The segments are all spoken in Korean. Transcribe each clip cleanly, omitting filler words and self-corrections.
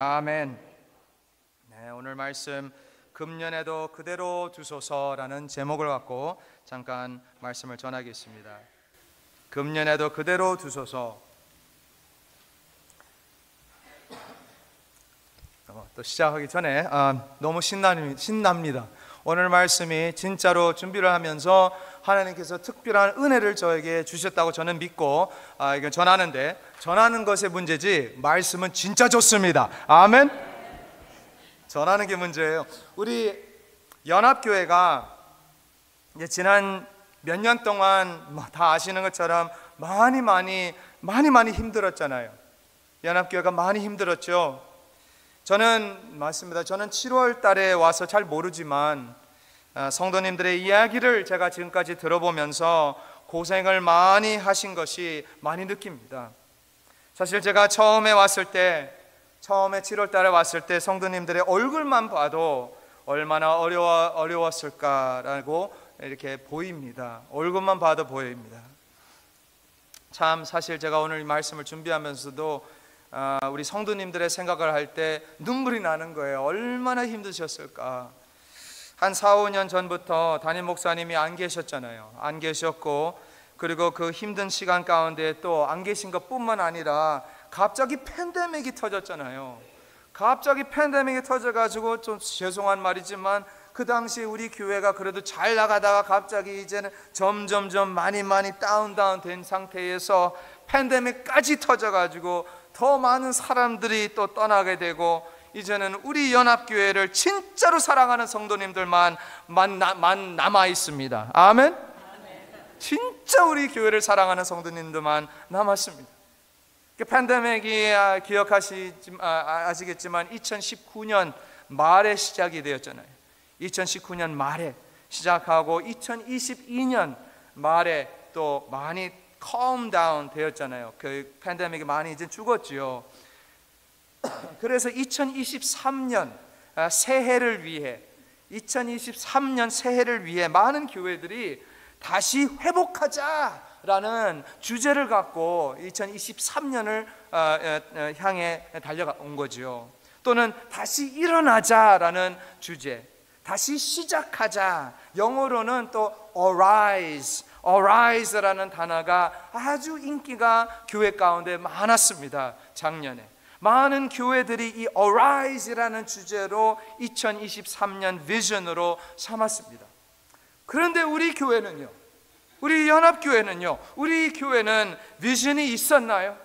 아멘. 네, 오늘 말씀 금년에도 그대로 두소서라는 제목을 갖고 잠깐 말씀을 전하겠습니다. 금년에도 그대로 두소서. 또 시작하기 전에 너무 신납니다. 오늘 말씀이 진짜로 준비를 하면서 하나님께서 특별한 은혜를 저에게 주셨다고 저는 믿고 이건 전하는 것의 문제지 말씀은 진짜 좋습니다. 아멘. 전하는 게 문제예요. 우리 연합교회가 이제 지난 몇 년 동안 다 아시는 것처럼 많이 힘들었잖아요. 연합교회가 많이 힘들었죠. 맞습니다. 저는 7월 달에 와서 잘 모르지만 성도님들의 이야기를 제가 지금까지 들어보면서 고생을 많이 하신 것이 많이 느낍니다. 사실 제가 처음에 7월 달에 왔을 때 성도님들의 얼굴만 봐도 얼마나 어려웠을까라고 이렇게 보입니다. 얼굴만 봐도 보입니다. 참 사실 제가 오늘 이 말씀을 준비하면서도 우리 성도님들의 생각을 할 때 눈물이 나는 거예요. 얼마나 힘드셨을까. 한 4, 5년 전부터 담임 목사님이 안 계셨잖아요. 안 계셨고, 그리고 그 힘든 시간 가운데 또 안 계신 것뿐만 아니라 갑자기 팬데믹이 터졌잖아요. 갑자기 팬데믹이 터져가지고 좀 죄송한 말이지만 그 당시 우리 교회가 그래도 잘 나가다가 갑자기 이제는 점점 많이 다운된 상태에서 팬데믹까지 터져가지고 더 많은 사람들이 또 떠나게 되고, 이제는 우리 연합교회를 진짜로 사랑하는 성도님들만 남아 있습니다. 아멘. 진짜 우리 교회를 사랑하는 성도님들만 남았습니다. 팬데믹이 아시겠지만 2019년 말에 시작이 되었잖아요. 2019년 말에 시작하고 2022년 말에 또 많이 calm down 되었잖아요. 그 팬데믹이 많이 이제 죽었지요. 그래서 2023년 새해를 위해 많은 교회들이 다시 회복하자라는 주제를 갖고 2023년을 향해 달려온 거죠. 또는 다시 일어나자라는 주제, 다시 시작하자. 영어로는 또 arise라는 단어가 아주 인기가 교회 가운데 많았습니다. 작년에 많은 교회들이 이 arise라는 주제로 2023년 비전으로 삼았습니다. 그런데 우리 교회는요, 우리 연합교회는요, 우리 교회는 비전이 있었나요?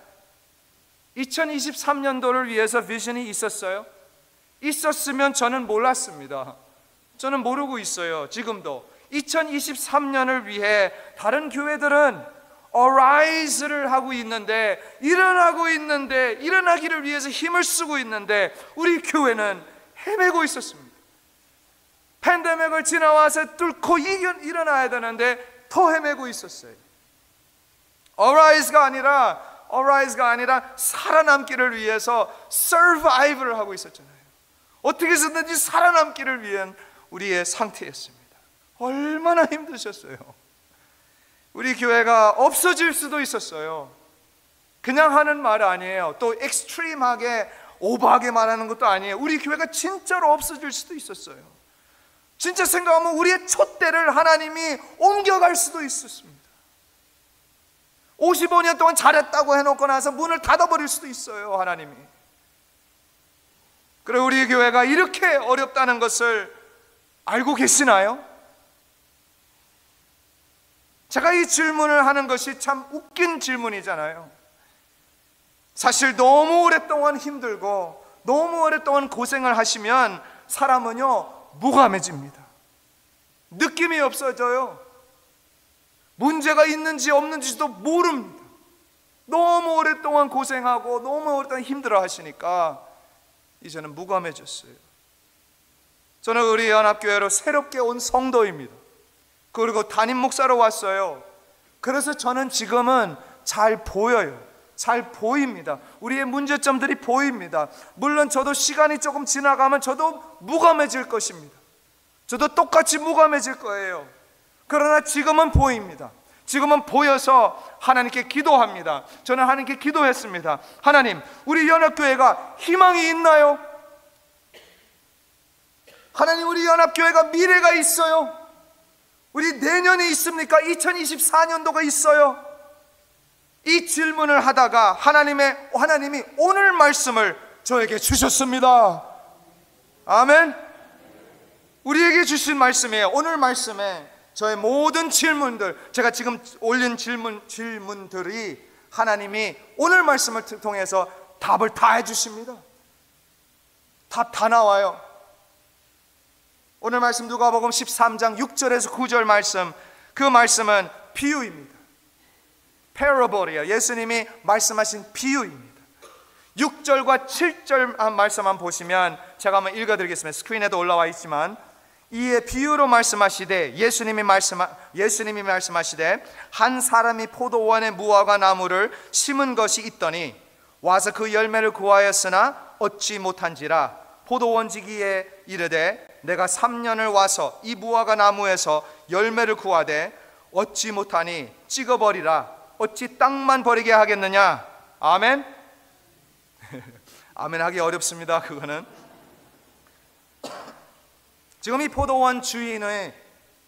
2023년도를 위해서 비전이 있었어요? 있었으면 저는 몰랐습니다. 저는 모르고 있어요. 지금도 2023년을 위해 다른 교회들은 arise를 하고 있는데, 일어나기를 위해서 힘을 쓰고 있는데 우리 교회는 헤매고 있었습니다. 팬데믹을 지나와서 뚫고 일어나야 되는데 더 헤매고 있었어요. arise가 아니라 살아남기를 위해서 survival을 하고 있었잖아요. 어떻게 해서든지 살아남기를 위한 우리의 상태였습니다. 얼마나 힘드셨어요. 우리 교회가 없어질 수도 있었어요. 그냥 하는 말 아니에요. 또 익스트림하게 오버하게 말하는 것도 아니에요. 우리 교회가 진짜로 없어질 수도 있었어요. 진짜 생각하면 우리의 촛대를 하나님이 옮겨갈 수도 있었습니다. 55년 동안 잘했다고 해놓고 나서 문을 닫아버릴 수도 있어요, 하나님이. 그래, 우리 교회가 이렇게 어렵다는 것을 알고 계시나요? 제가 이 질문을 하는 것이 참 웃긴 질문이잖아요. 사실 너무 오랫동안 힘들고 너무 오랫동안 고생을 하시면 사람은요 무감해집니다. 느낌이 없어져요. 문제가 있는지 없는지도 모릅니다. 너무 오랫동안 고생하고 너무 오랫동안 힘들어 하시니까 이제는 무감해졌어요. 저는 우리 연합교회로 새롭게 온 성도입니다. 그리고 담임 목사로 왔어요. 그래서 저는 지금은 잘 보여요. 잘 보입니다. 우리의 문제점들이 보입니다. 물론 저도 시간이 조금 지나가면 저도 무감해질 것입니다. 저도 똑같이 무감해질 거예요. 그러나 지금은 보입니다. 지금은 보여서 하나님께 기도합니다. 저는 하나님께 기도했습니다. 하나님, 우리 연합교회가 희망이 있나요? 하나님, 우리 연합교회가 미래가 있어요? 우리 내년이 있습니까? 2024년도가 있어요? 이 질문을 하다가 하나님이 오늘 말씀을 저에게 주셨습니다. 아멘. 우리에게 주신 말씀이에요. 오늘 말씀에 저의 모든 질문들, 제가 지금 올린 질문들이 하나님이 오늘 말씀을 통해서 답을 다 해주십니다. 답 다 나와요. 오늘 말씀 누가복음 13장 6절에서 9절 말씀, 그 말씀은 비유입니다. parable이에요. 예수님이 말씀하신 비유입니다. 6절과 7절 말씀만 보시면 제가 한번 읽어드리겠습니다. 스크린에도 올라와 있지만, 이에 비유로 말씀하시되 예수님이 말씀하시되 한 사람이 포도원에 무화과 나무를 심은 것이 있더니 와서 그 열매를 구하였으나 얻지 못한지라. 포도원지기에 이르되 내가 3년을 와서 이 무화과 나무에서 열매를 구하되 얻지 못하니 찍어버리라. 어찌 땅만 버리게 하겠느냐. 아멘. 아멘 하기 어렵습니다. 그거는 지금 이 포도원 주인의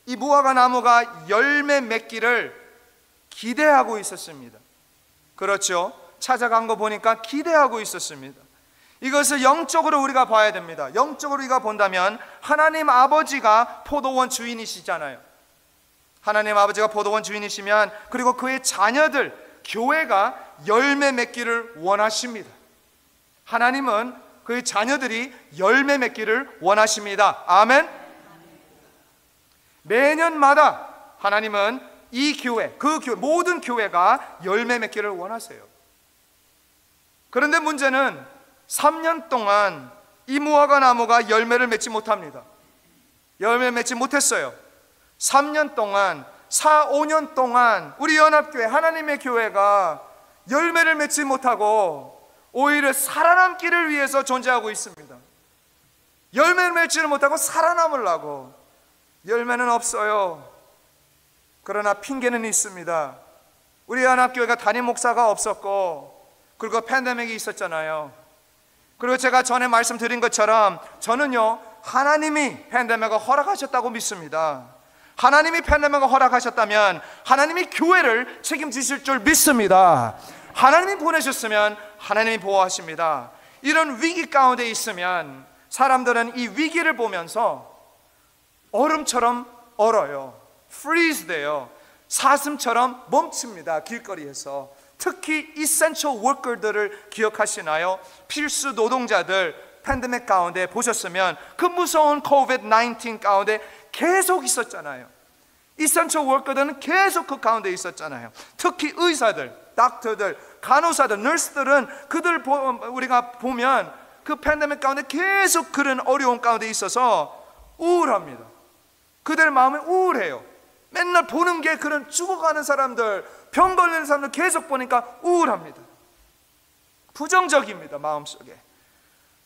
이 무화과 나무가 열매 맺기를 기대하고 있었습니다. 그렇죠? 찾아간 거 보니까 기대하고 있었습니다. 이것을 영적으로 우리가 봐야 됩니다. 영적으로 우리가 본다면 하나님 아버지가 포도원 주인이시잖아요. 하나님 아버지가 포도원 주인이시면, 그리고 그의 자녀들 교회가 열매 맺기를 원하십니다. 하나님은 그의 자녀들이 열매 맺기를 원하십니다. 아멘. 매년마다 하나님은 이 교회, 그 교회, 모든 교회가 열매 맺기를 원하세요. 그런데 문제는 3년 동안 이 무화과 나무가 열매를 맺지 못합니다. 열매를 맺지 못했어요. 3년 동안, 4, 5년 동안 우리 연합교회, 하나님의 교회가 열매를 맺지 못하고 오히려 살아남기를 위해서 존재하고 있습니다. 열매를 맺지를 못하고 살아남으려고. 열매는 없어요. 그러나 핑계는 있습니다. 우리 연합교회가 담임 목사가 없었고, 그리고 팬데믹이 있었잖아요. 그리고 제가 전에 말씀드린 것처럼 저는요, 하나님이 팬데믹을 허락하셨다고 믿습니다. 하나님이 팬데믹을 허락하셨다면 하나님이 교회를 책임지실 줄 믿습니다. 하나님이 보내셨으면 하나님이 보호하십니다. 이런 위기 가운데 있으면 사람들은 이 위기를 보면서 얼음처럼 얼어요. freeze 돼요. 사슴처럼 멈춥니다. 길거리에서. 특히 essential worker들을 기억하시나요? 필수 노동자들 팬데믹 가운데 보셨으면 그 무서운 COVID-19 가운데 계속 있었잖아요. essential worker들은 계속 그 가운데 있었잖아요. 특히 의사들, 닥터들, 간호사들, 너스들은 그들 우리가 보면 그 팬데믹 가운데 계속 그런 어려운 가운데 있어서 우울합니다. 그들 마음이 우울해요. 맨날 보는 게 그런 죽어가는 사람들, 병 걸리는 사람들 계속 보니까 우울합니다. 부정적입니다. 마음속에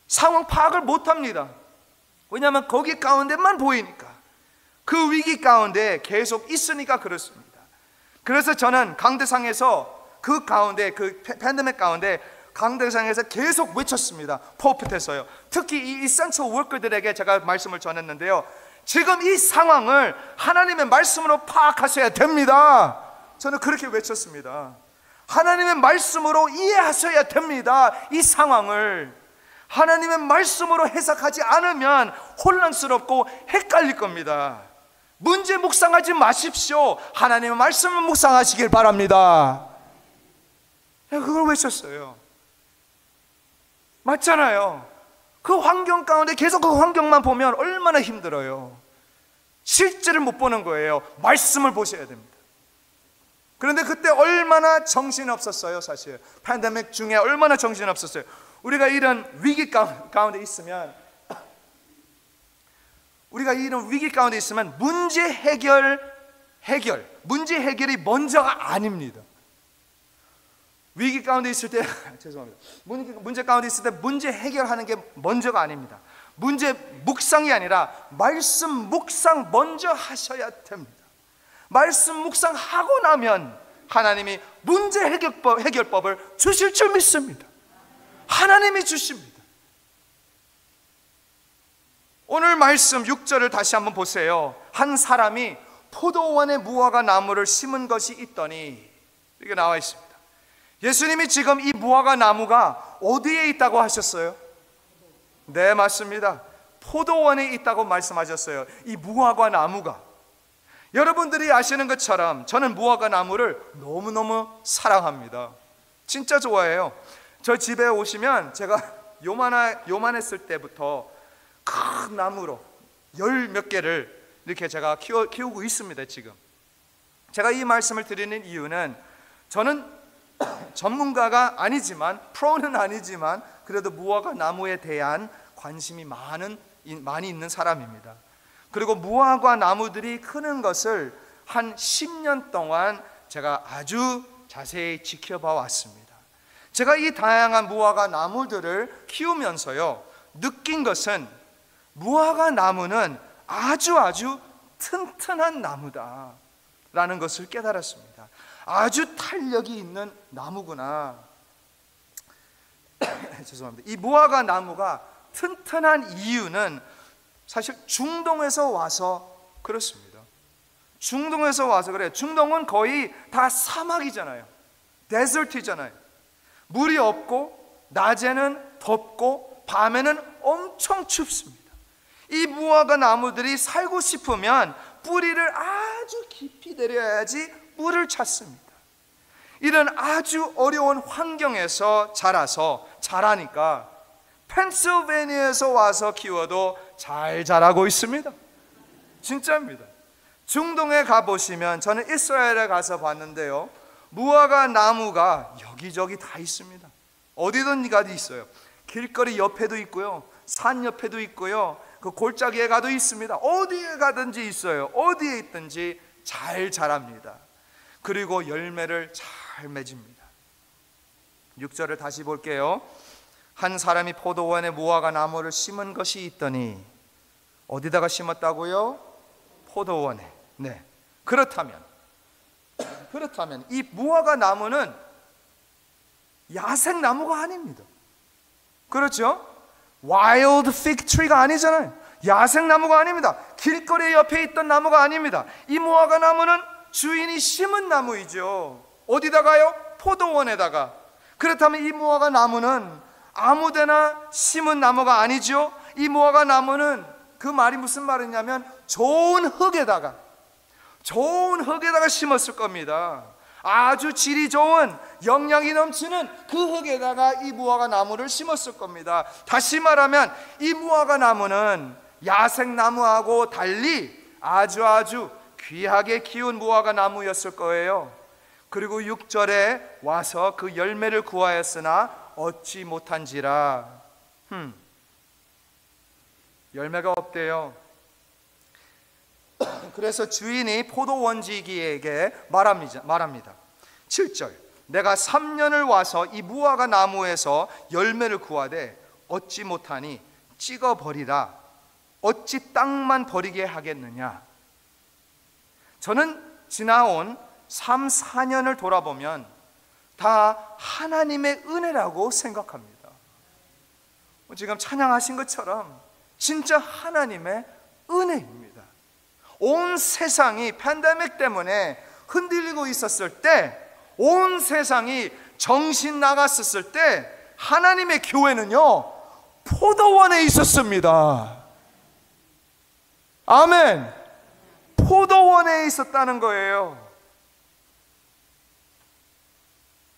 상황 파악을 못합니다. 왜냐하면 거기 가운데만 보이니까. 그 위기 가운데 계속 있으니까 그렇습니다. 그래서 저는 강대상에서 그 가운데, 그 팬데믹 가운데 강대상에서 계속 외쳤습니다. 폴핏에서요. 특히 이 essential worker들에게 제가 말씀을 전했는데요, 지금 이 상황을 하나님의 말씀으로 파악하셔야 됩니다. 저는 그렇게 외쳤습니다. 하나님의 말씀으로 이해하셔야 됩니다. 이 상황을 하나님의 말씀으로 해석하지 않으면 혼란스럽고 헷갈릴 겁니다. 문제 묵상하지 마십시오. 하나님의 말씀을 묵상하시길 바랍니다. 그걸 외쳤어요. 맞잖아요. 그 환경 가운데 계속 그 환경만 보면 얼마나 힘들어요. 실제를 못 보는 거예요. 말씀을 보셔야 됩니다. 그런데 그때 얼마나 정신없었어요. 사실 팬데믹 중에 얼마나 정신없었어요. 우리가 이런 위기 가운데 있으면 문제 해결이 먼저가 아닙니다. 위기 가운데 있을 때 죄송합니다. 문제 가운데 있을 때 문제 해결하는 게 먼저가 아닙니다. 문제 묵상이 아니라 말씀 묵상 먼저 하셔야 됩니다. 말씀 묵상하고 나면 하나님이 문제 해결법을 주실 줄 믿습니다. 하나님이 주십니다. 오늘 말씀 6절을 다시 한번 보세요. 한 사람이 포도원에 무화과 나무를 심은 것이 있더니, 이렇게 나와 있습니다. 예수님이 지금 이 무화과 나무가 어디에 있다고 하셨어요? 네, 맞습니다. 포도원에 있다고 말씀하셨어요. 이 무화과 나무가. 여러분들이 아시는 것처럼 저는 무화과 나무를 너무너무 사랑합니다. 진짜 좋아해요. 저 집에 오시면 제가 요만했을 때부터 큰 나무로 열 몇 개를 이렇게 제가 키우고 있습니다. 지금 제가 이 말씀을 드리는 이유는, 저는 전문가가 아니지만, 프로는 아니지만 그래도 무화과 나무에 대한 관심이 많이 있는 사람입니다. 그리고 무화과 나무들이 크는 것을 한 10년 동안 제가 아주 자세히 지켜봐 왔습니다. 제가 이 다양한 무화과 나무들을 키우면서요, 느낀 것은 무화과 나무는 아주 튼튼한 나무다라는 것을 깨달았습니다. 아주 탄력이 있는 나무구나. 죄송합니다. 이 무화과 나무가 튼튼한 이유는 사실 중동에서 와서 그렇습니다. 중동에서 와서 그래요. 중동은 거의 다 사막이잖아요. 데설트잖아요. 물이 없고 낮에는 덥고 밤에는 엄청 춥습니다. 이 무화과 나무들이 살고 싶으면 뿌리를 아주 깊이 내려야지 물을 찾습니다. 이런 아주 어려운 환경에서 자라니까 펜실베니아에서 와서 키워도 잘 자라고 있습니다. 진짜입니다. 중동에 가보시면, 저는 이스라엘에 가서 봤는데요, 무화과 나무가 여기저기 다 있습니다. 어디든지 있어요. 길거리 옆에도 있고요, 산 옆에도 있고요, 그 골짜기에 가도 있습니다. 어디에 가든지 있어요. 어디에 있든지 잘 자랍니다. 그리고 열매를 잘 맺습니다. 6절을 다시 볼게요. 한 사람이 포도원에 무화과 나무를 심은 것이 있더니, 어디다가 심었다고요? 포도원에. 네. 그렇다면 이 무화과 나무는 야생 나무가 아닙니다. 그렇죠? 와일드 피그 트리가 아니잖아요. 야생 나무가 아닙니다. 길거리 옆에 있던 나무가 아닙니다. 이 무화과 나무는 주인이 심은 나무이죠. 어디다가요? 포도원에다가. 그렇다면 이 무화과 나무는 아무데나 심은 나무가 아니죠. 이 무화과 나무는, 그 말이 무슨 말이냐면 좋은 흙에다가 심었을 겁니다. 아주 질이 좋은, 영양이 넘치는 그 흙에다가 이 무화과 나무를 심었을 겁니다. 다시 말하면 이 무화과 나무는 야생 나무하고 달리 아주 귀하게 키운 무화과 나무였을 거예요. 그리고 6절에 와서 그 열매를 구하였으나 얻지 못한지라. 열매가 없대요. 그래서 주인이 포도원지기에게 말합니다. 7절, 내가 3년을 와서 이 무화과 나무에서 열매를 구하되 얻지 못하니 찍어버리라. 어찌 땅만 버리게 하겠느냐. 저는 지나온 3, 4년을 돌아보면 다 하나님의 은혜라고 생각합니다. 지금 찬양하신 것처럼 진짜 하나님의 은혜입니다. 온 세상이 팬데믹 때문에 흔들리고 있었을 때, 온 세상이 정신 나갔었을 때, 하나님의 교회는요, 포도원에 있었습니다. 아멘. 포도원에 있었다는 거예요.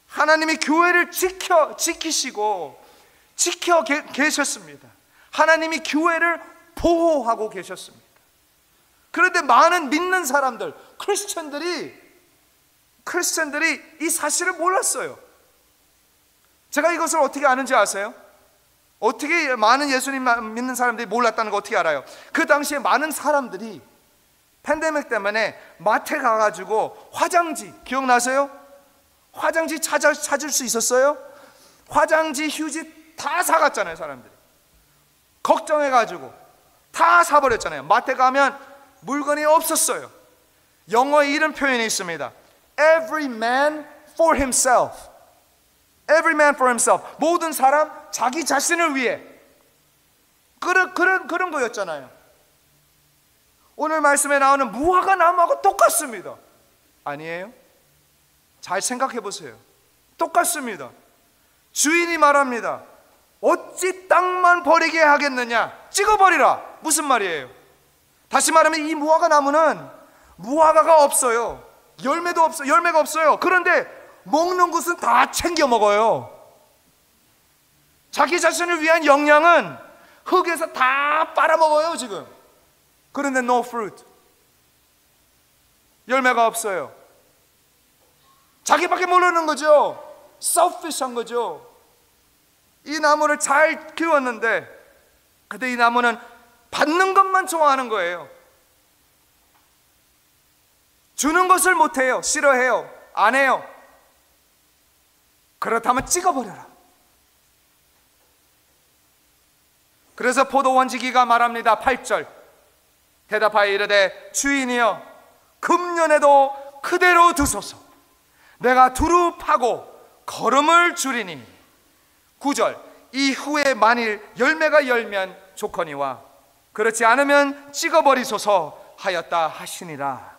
하나님이 교회를 지키시고 지켜 계셨습니다. 하나님이 교회를 보호하고 계셨습니다. 그런데 많은 믿는 사람들, 크리스천들이 이 사실을 몰랐어요. 제가 이것을 어떻게 아는지 아세요? 어떻게 많은 예수님 믿는 사람들이 몰랐다는 거 어떻게 알아요? 그 당시에 많은 사람들이 팬데믹 때문에 마트에 가가지고 화장지, 기억나세요? 화장지 찾을 수 있었어요? 화장지, 휴지 다 사갔잖아요. 사람들이 걱정해가지고 다 사버렸잖아요. 마트에 가면 물건이 없었어요. 영어에 이런 표현이 있습니다. Every man for himself. Every man for himself. 모든 사람 자기 자신을 위해. 그런 거였잖아요. 오늘 말씀에 나오는 무화과 나무하고 똑같습니다. 아니에요? 잘 생각해 보세요. 똑같습니다. 주인이 말합니다. 어찌 땅만 버리게 하겠느냐? 찍어버리라. 무슨 말이에요? 다시 말하면 이 무화과 나무는 무화과가 없어요. 열매가 없어요. 그런데 먹는 것은 다 챙겨 먹어요. 자기 자신을 위한 영양은 흙에서 다 빨아먹어요 지금. 그런데 no fruit. 열매가 없어요. 자기밖에 모르는 거죠. selfish한 거죠. 이 나무를 잘 키웠는데 근데 이 나무는 받는 것만 좋아하는 거예요. 주는 것을 못해요. 싫어해요. 안 해요. 그렇다면 찍어버려라. 그래서 포도원지기가 말합니다. 8절 대답하여 이르되 주인이여 금년에도 그대로 두소서. 내가 두루 파고 거름을 주리니. 9절 이후에 만일 열매가 열면 좋거니와 그렇지 않으면 찍어버리소서 하였다 하시니라.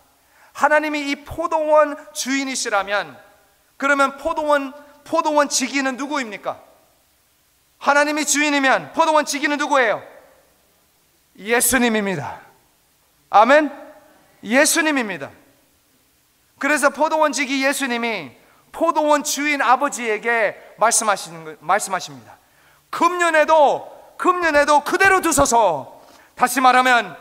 하나님이 이 포도원 주인이시라면 그러면 포도원 지기는 누구입니까? 하나님이 주인이면 포도원 지기는 누구예요? 예수님입니다. 아멘. 예수님입니다. 그래서 포도원 지기 예수님이 포도원 주인 아버지에게 말씀하십니다. 금년에도 그대로 두소서. 다시 말하면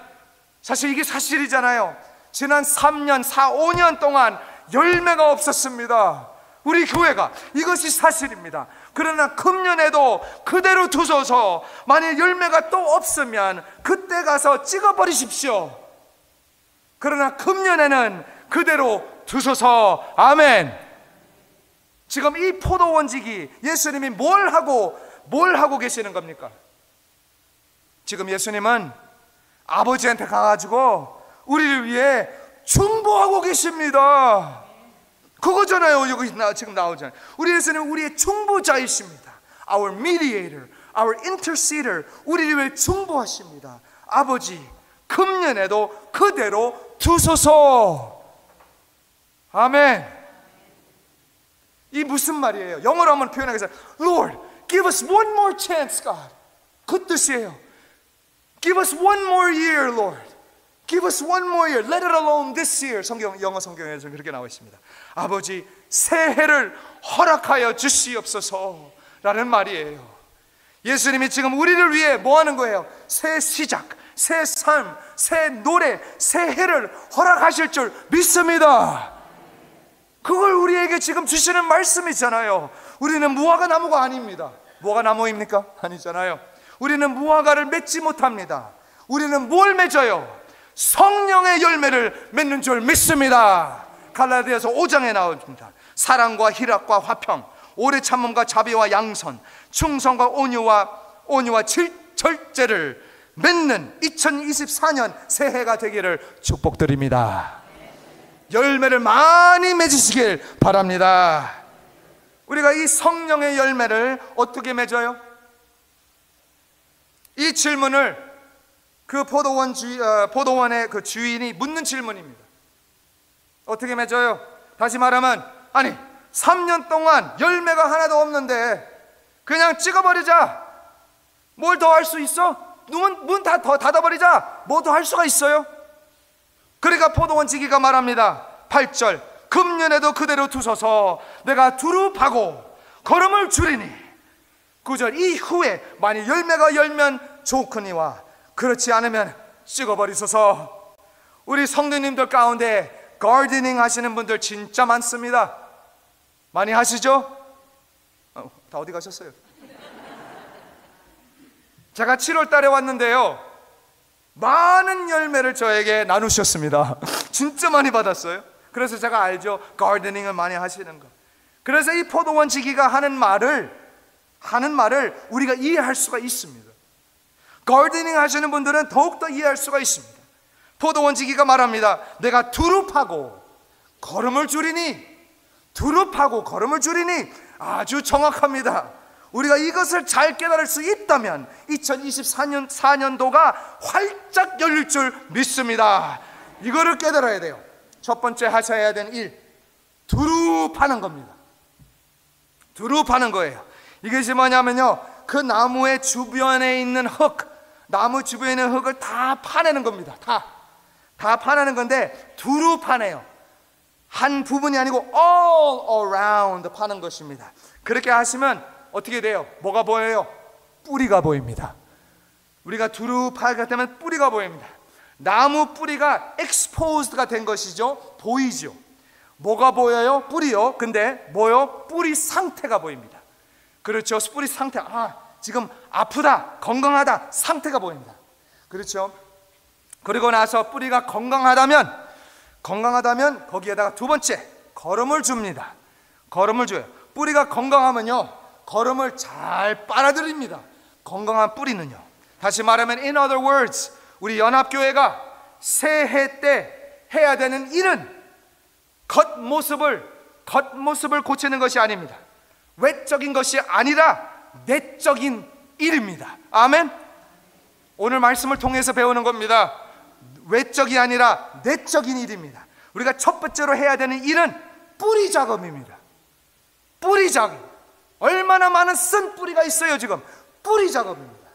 사실 이게 사실이잖아요. 지난 3년, 5년 동안 열매가 없었습니다. 우리 교회가. 이것이 사실입니다. 그러나 금년에도 그대로 두소서. 만일 열매가 또 없으면 그때 가서 찍어버리십시오. 그러나 금년에는 그대로 두소서. 아멘. 지금 이 포도원지기 예수님이 뭘 하고 계시는 겁니까? 지금 예수님은 아버지한테 가가지고 우리를 위해 중보하고 계십니다. 그거잖아요. 여기 지금 나오잖아요. 우리 예수님은 우리의 중보자이십니다. Our mediator, our interceder. 우리를 위해 중보하십니다. 아버지, 금년에도 그대로 두소서. 아멘. 이 무슨 말이에요? 영어로 한번 표현하겠어요. Lord, give us one more chance, God. 그 뜻이에요. Give us one more year, Lord. Give us one more year. Let it alone this year. 영어 성경에서 그렇게 나와 있습니다. 아버지, 새해를 허락하여 주시옵소서 라는 말이에요. 예수님이 지금 우리를 위해 뭐 하는 거예요? 새 시작, 새 삶, 새 노래, 새 해를 허락하실 줄 믿습니다. 그걸 우리에게 지금 주시는 말씀이잖아요. 우리는 무화과 나무가 아닙니다. 무화과 나무입니까? 아니잖아요. 우리는 무화과를 맺지 못합니다. 우리는 뭘 맺어요? 성령의 열매를 맺는 줄 믿습니다. 갈라디아서 5장에 나옵니다. 사랑과 희락과 화평, 오래 참음과 자비와 양선, 충성과 온유와 절제를 맺는 2024년 새해가 되기를 축복드립니다. 열매를 많이 맺으시길 바랍니다. 우리가 이 성령의 열매를 어떻게 맺어요? 이 질문을 그 포도원의 그 주인이 묻는 질문입니다. 어떻게 맺어요? 다시 말하면, 아니 3년 동안 열매가 하나도 없는데 그냥 찍어버리자. 뭘 더 할 수 있어? 문 다 더 닫아버리자. 뭐 더 할 수가 있어요? 그러니까 포도원 지기가 말합니다. 8절 금년에도 그대로 두소서. 내가 두루 파고 거름을 주리니. 9절 이후에 만일 열매가 열면 좋거니와 그렇지 않으면 찍어버리소서. 우리 성도님들 가운데 가르데닝 하시는 분들 진짜 많습니다. 많이 하시죠? 다 어디 가셨어요? 제가 7월 달에 왔는데요, 많은 열매를 저에게 나누셨습니다. 진짜 많이 받았어요. 그래서 제가 알죠. 가르데닝을 많이 하시는 거. 그래서 이 포도원 지기가 하는 말을 우리가 이해할 수가 있습니다. 가르데닝 하시는 분들은 더욱더 이해할 수가 있습니다. 포도원지기가 말합니다. 내가 두릅하고 걸음을 줄이니, 두릅하고 걸음을 줄이니. 아주 정확합니다. 우리가 이것을 잘 깨달을 수 있다면 2024년도가 활짝 열릴 줄 믿습니다. 이거를 깨달아야 돼요. 첫 번째 하셔야 되는 일, 두릅하는 겁니다. 두릅하는 거예요. 이것이 뭐냐면요, 그 나무의 주변에 있는 흙, 나무 주변에 있는 흙을 다 파내는 겁니다. 다 파내는 건데 두릅파네요. 한 부분이 아니고 all around 파는 것입니다. 그렇게 하시면 어떻게 돼요? 뭐가 보여요? 뿌리가 보입니다. 우리가 두릅하게 되면 뿌리가 보입니다. 나무 뿌리가 exposed가 된 것이죠. 보이죠. 뭐가 보여요? 뿌리요. 근데 뭐요? 뿌리 상태가 보입니다. 그렇죠. 뿌리 상태, 지금 아프다, 건강하다, 상태가 보입니다. 그렇죠. 그리고 나서 뿌리가 건강하다면 거기에다가 두 번째, 걸음을 줍니다. 걸음을 줘요. 뿌리가 건강하면요, 걸음을 잘 빨아들입니다. 건강한 뿌리는요. 다시 말하면, in other words, 우리 연합교회가 새해 때 해야 되는 일은 겉모습을 고치는 것이 아닙니다. 외적인 것이 아니라 내적인 일입니다. 아멘. 오늘 말씀을 통해서 배우는 겁니다. 외적이 아니라 내적인 일입니다. 우리가 첫 번째로 해야 되는 일은 뿌리 작업입니다. 뿌리 작업. 얼마나 많은 쓴 뿌리가 있어요. 지금 뿌리 작업입니다.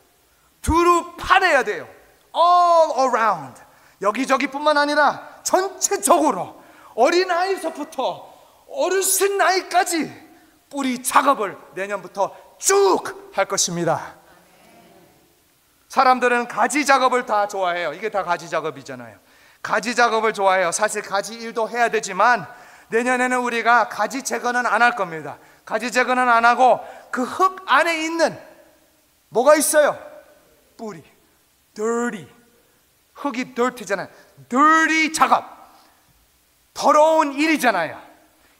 두루 파내야 돼요. All around. 여기저기뿐만 아니라 전체적으로 어린아이서부터 어르신 나이까지 뿌리 작업을 내년부터 쭉 할 것입니다. 사람들은 가지 작업을 다 좋아해요. 이게 다 가지 작업이잖아요. 가지 작업을 좋아해요. 사실 가지 일도 해야 되지만 내년에는 우리가 가지 제거는 안 할 겁니다. 가지 제거는 안 하고 그 흙 안에 있는 뭐가 있어요? 뿌리, dirty. 흙이 dirty잖아요. dirty 작업, 더러운 일이잖아요.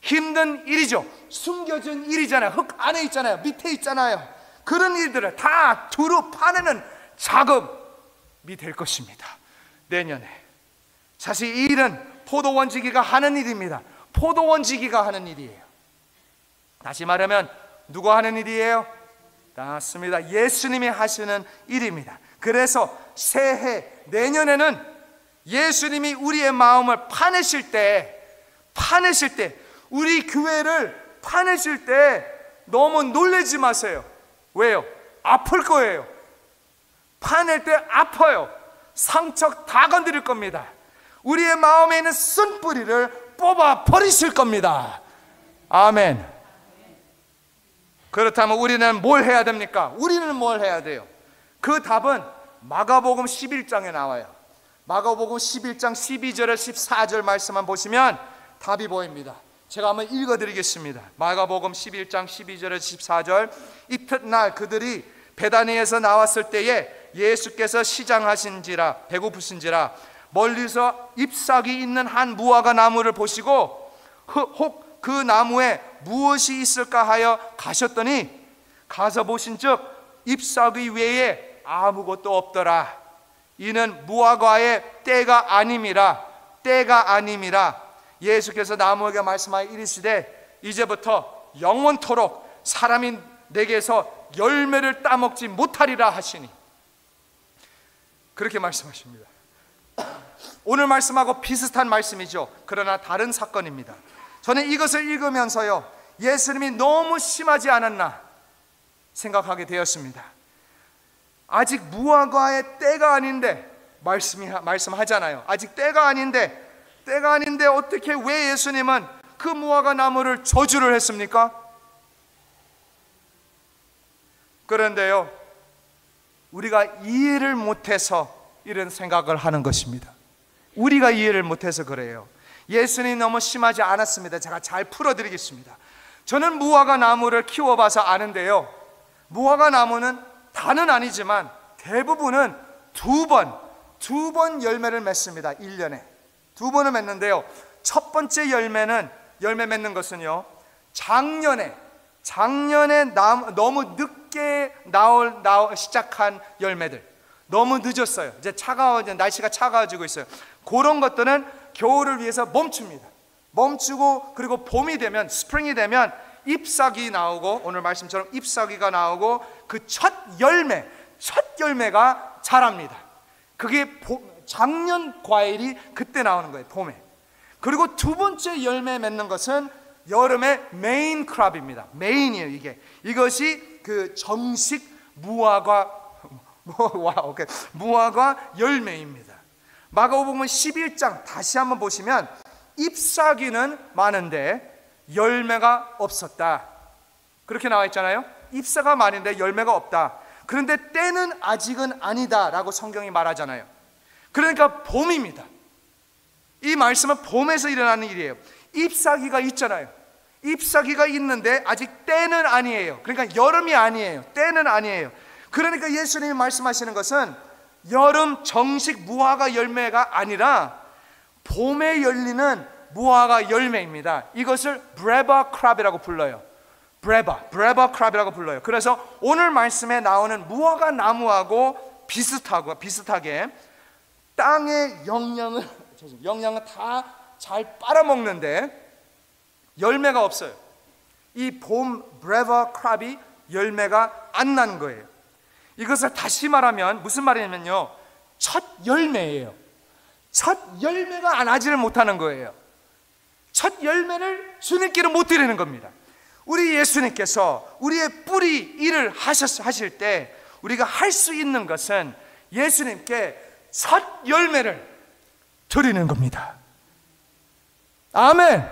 힘든 일이죠. 숨겨진 일이잖아요. 흙 안에 있잖아요. 밑에 있잖아요. 그런 일들을 다 두루 파내는 작업이 될 것입니다. 내년에. 사실 이 일은 포도원지기가 하는 일입니다. 포도원지기가 하는 일이에요. 다시 말하면 누가 하는 일이에요? 맞습니다. 예수님이 하시는 일입니다. 그래서 새해 내년에는 예수님이 우리의 마음을 파내실 때 우리 교회를 파내실 때 너무 놀라지 마세요. 왜요? 아플 거예요. 파낼 때 아파요. 상처 다 건드릴 겁니다. 우리의 마음에 있는 쓴 뿌리를 뽑아 버리실 겁니다. 아멘. 그렇다면 우리는 뭘 해야 됩니까? 우리는 뭘 해야 돼요? 그 답은 마가복음 11장에 나와요. 마가복음 11장 12절에 14절 말씀만 보시면 답이 보입니다. 제가 한번 읽어드리겠습니다. 마가복음 11장 12절에 14절. 이튿날 그들이 베다니에서 나왔을 때에 예수께서 시장하신지라 배고프신지라 멀리서 잎사귀 있는 한 무화과 나무를 보시고 혹 그 나무에 무엇이 있을까 하여 가셨더니 가서 보신즉 잎사귀 외에 아무것도 없더라. 이는 무화과의 때가 아님이라. 예수께서 나무에게 말씀하여 이르시되 이제부터 영원토록 사람이 내게서 열매를 따먹지 못하리라 하시니. 그렇게 말씀하십니다. 오늘 말씀하고 비슷한 말씀이죠. 그러나 다른 사건입니다. 저는 이것을 읽으면서요, 예수님이 너무 심하지 않았나 생각하게 되었습니다. 아직 무화과의 때가 아닌데 말씀하잖아요. 아직 때가 아닌데 어떻게 왜 예수님은 그 무화과 나무를 저주를 했습니까? 그런데요, 우리가 이해를 못해서 이런 생각을 하는 것입니다. 우리가 이해를 못해서 그래요. 예수님이 너무 심하지 않았습니다. 제가 잘 풀어드리겠습니다. 저는 무화과 나무를 키워봐서 아는데요, 무화과 나무는 다는 아니지만 대부분은 두 번 열매를 맺습니다. 1년에 두 번을 맺는데요, 첫 번째 열매 맺는 것은요, 작년에 너무 늦게 시작한 열매들, 너무 늦었어요. 이제 날씨가 차가워지고 있어요. 그런 것들은 겨울을 위해서 멈춥니다. 멈추고, 그리고 봄이 되면, 스프링이 되면 잎사귀 나오고, 오늘 말씀처럼 잎사귀가 나오고, 그 첫 열매가 자랍니다. 그게 작년 과일이 그때 나오는 거예요, 봄에. 그리고 두 번째 열매 맺는 것은 여름의 메인 크랍입니다. 메인이에요, 이게. 이것이 그 정식 무화과 열매입니다. 마가복음 11장 다시 한번 보시면 잎사귀는 많은데 열매가 없었다, 그렇게 나와 있잖아요. 잎사가 많은데 열매가 없다. 그런데 때는 아직은 아니다 라고 성경이 말하잖아요. 그러니까 봄입니다. 이 말씀은 봄에서 일어나는 일이에요. 잎사귀가 있잖아요. 잎사귀가 있는데 아직 때는 아니에요. 그러니까 여름이 아니에요. 때는 아니에요. 그러니까 예수님이 말씀하시는 것은 여름 정식 무화과 열매가 아니라 봄에 열리는 무화과 열매입니다. 이것을 브레바 크랍이라고 불러요. 브레바 크랍이라고 불러요. 그래서 오늘 말씀에 나오는 무화과 나무하고 비슷하게 땅의 영양을 다 잘 빨아먹는데 열매가 없어요. 이 봄 브레바 크랍이 열매가 안 나는 거예요. 이것을 다시 말하면 무슨 말이냐면요, 첫 열매예요. 첫 열매가 나지를 못하는 거예요. 첫 열매를 주님께는 못 드리는 겁니다. 우리 예수님께서 우리의 뿌리 일을 하실 때 우리가 할 수 있는 것은 예수님께 첫 열매를 드리는 겁니다. 아멘.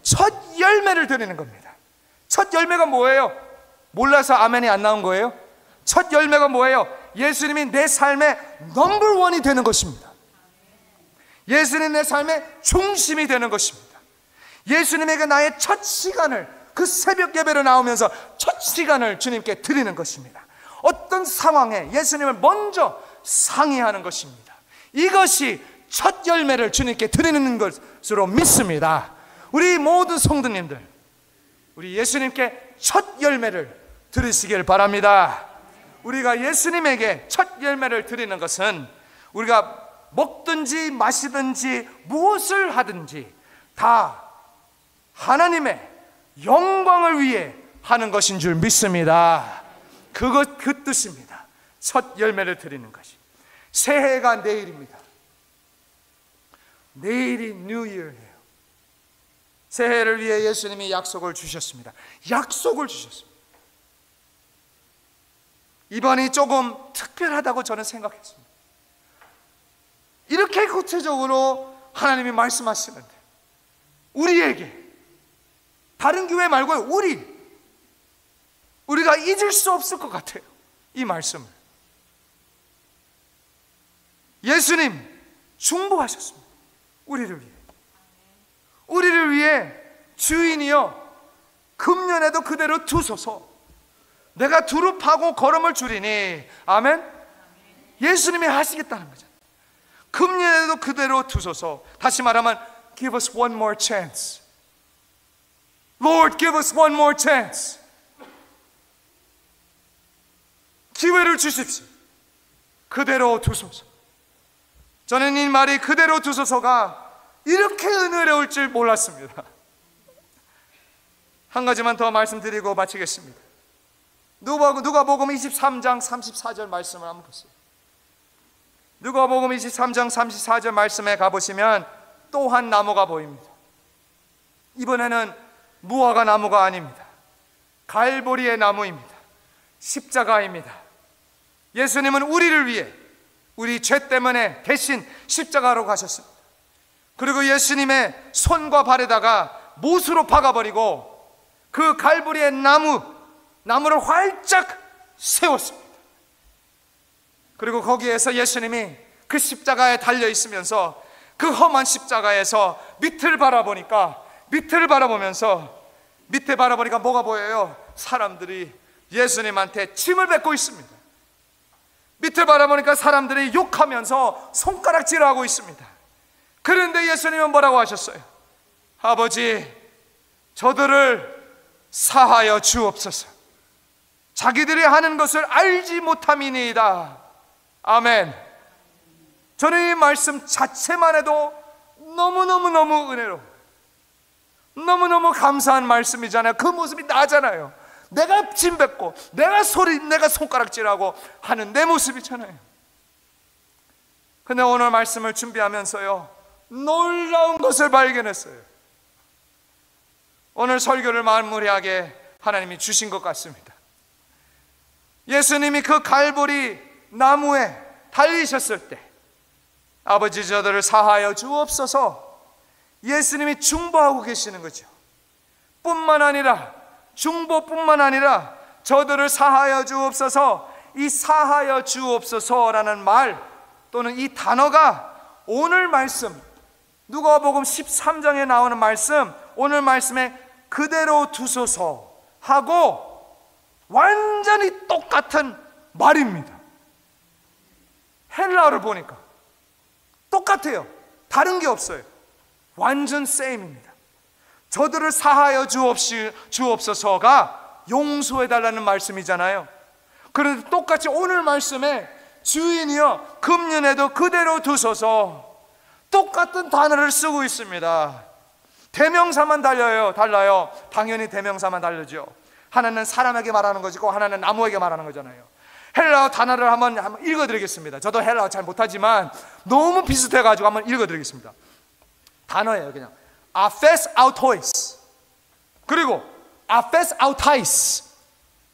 첫 열매를 드리는 겁니다. 첫 열매가 뭐예요? 몰라서 아멘이 안 나온 거예요? 첫 열매가 뭐예요? 예수님이 내 삶의 넘버원이 되는 것입니다. 예수님 내 삶의 중심이 되는 것입니다. 예수님에게 나의 첫 시간을, 그 새벽 예배로 나오면서 첫 시간을 주님께 드리는 것입니다. 어떤 상황에 예수님을 먼저 상의하는 것입니다. 이것이 첫 열매를 주님께 드리는 것으로 믿습니다. 우리 모든 성도님들, 우리 예수님께 첫 열매를 드리시길 바랍니다. 우리가 예수님에게 첫 열매를 드리는 것은 우리가 먹든지 마시든지 무엇을 하든지 다 하나님의 영광을 위해 하는 것인 줄 믿습니다. 그 뜻입니다. 첫 열매를 드리는 것이. 새해가 내일입니다. 내일이 New Year예요. 새해를 위해 예수님이 약속을 주셨습니다. 약속을 주셨습니다. 이번이 조금 특별하다고 저는 생각했습니다. 이렇게 구체적으로 하나님이 말씀하시는데 우리에게, 다른 교회 말고요, 우리가 잊을 수 없을 것 같아요. 이 말씀을. 예수님 중보하셨습니다. 우리를 위해 주인이여 금년에도 그대로 두소서. 내가 두릅하고 걸음을 줄이니, 아멘. 예수님이 하시겠다는 거죠. 금년에도 그대로 두소서. 다시 말하면 give us one more chance. Lord, give us one more chance. 기회를 주십시오. 그대로 두소서. 저는 이 말이 그대로 두소서가 이렇게 은혜로울 줄 몰랐습니다. 한 가지만 더 말씀드리고 마치겠습니다. 누가복음 23장 34절 말씀을 한번 보세요. 누가복음 23장 34절 말씀에 가보시면 또 한 나무가 보입니다. 이번에는 무화과 나무가 아닙니다. 갈보리의 나무입니다. 십자가입니다. 예수님은 우리를 위해, 우리 죄 때문에 대신 십자가로 가셨습니다. 그리고 예수님의 손과 발에다가 못으로 박아버리고 그 갈보리의 나무를 활짝 세웠습니다. 그리고 거기에서 예수님이 그 십자가에 달려 있으면서 그 험한 십자가에서 밑을 바라보면서 밑에 바라보니까 뭐가 보여요? 사람들이 예수님한테 침을 뱉고 있습니다. 밑을 바라보니까 사람들이 욕하면서 손가락질하고 있습니다. 그런데 예수님은 뭐라고 하셨어요? 아버지, 저들을 사하여 주옵소서. 자기들이 하는 것을 알지 못함이니이다. 아멘. 저는 이 말씀 자체만 해도 너무너무 은혜로, 너무너무 감사한 말씀이잖아요. 그 모습이 나잖아요. 내가 침 뱉고 내가 손가락질하고 하는 내 모습이잖아요. 근데 오늘 말씀을 준비하면서요, 놀라운 것을 발견했어요. 오늘 설교를 마무리하게 하나님이 주신 것 같습니다. 예수님이 그 갈보리 나무에 달리셨을 때 아버지 저들을 사하여 주옵소서, 예수님이 중보하고 계시는 거죠. 뿐만 아니라, 중보뿐만 아니라 저들을 사하여 주옵소서, 이 사하여 주옵소서라는 말 또는 이 단어가 오늘 말씀, 누가복음 13장에 나오는 말씀, 오늘 말씀에 그대로 두소서 하고 완전히 똑같은 말입니다. 헬라어를 보니까 똑같아요. 다른 게 없어요. 완전 세임입니다. 저들을 사하여 주옵소서가 용서해달라는 말씀이잖아요. 그런데 똑같이 오늘 말씀에 주인이여 금년에도 그대로 두소서, 똑같은 단어를 쓰고 있습니다. 대명사만 달라요. 당연히 대명사만 다르죠. 하나는 사람에게 말하는 것이고 하나는 나무에게 말하는 거잖아요. 헬라어 단어를 한번 읽어드리겠습니다. 저도 헬라어 잘 못하지만 너무 비슷해가지고 한번 읽어드리겠습니다. 단어예요. 그냥 아페스 아우토이스, 그리고 아페스 아우타이스.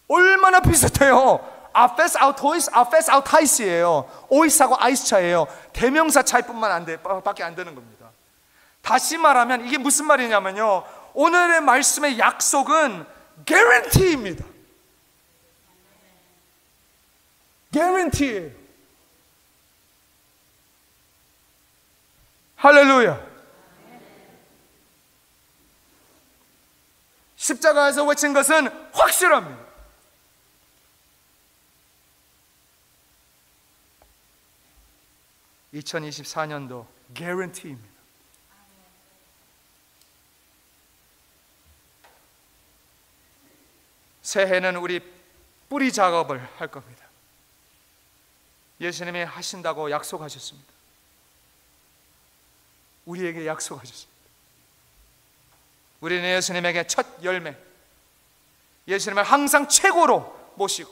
얼마나 비슷해요. 아페스 아우토이스, 아페스 아우타이스예요. 오이스하고 아이스 차이예요. 대명사 차이뿐만 밖에 안 되는 겁니다. 다시 말하면 이게 무슨 말이냐면요, 오늘의 말씀의 약속은 guarantee입니다. guarantee예요. 할렐루야. 십자가에서 외친 것은 확실합니다. (2024년도) guarantee입니다. 새해는 우리 뿌리 작업을 할 겁니다. 예수님이 하신다고 약속하셨습니다. 우리에게 약속하셨습니다. 우리는 예수님에게 첫 열매, 예수님을 항상 최고로 모시고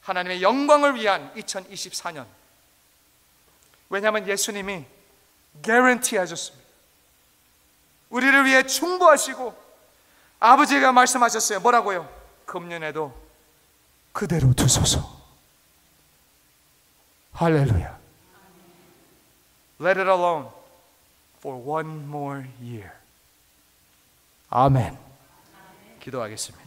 하나님의 영광을 위한 2024년. 왜냐하면 예수님이 개런티 하셨습니다. 우리를 위해 충고하시고 아버지가 말씀하셨어요. 뭐라고요? 금년에도 그대로 두소서. 할렐루야. Let it alone for one more year. 아멘. 기도하겠습니다.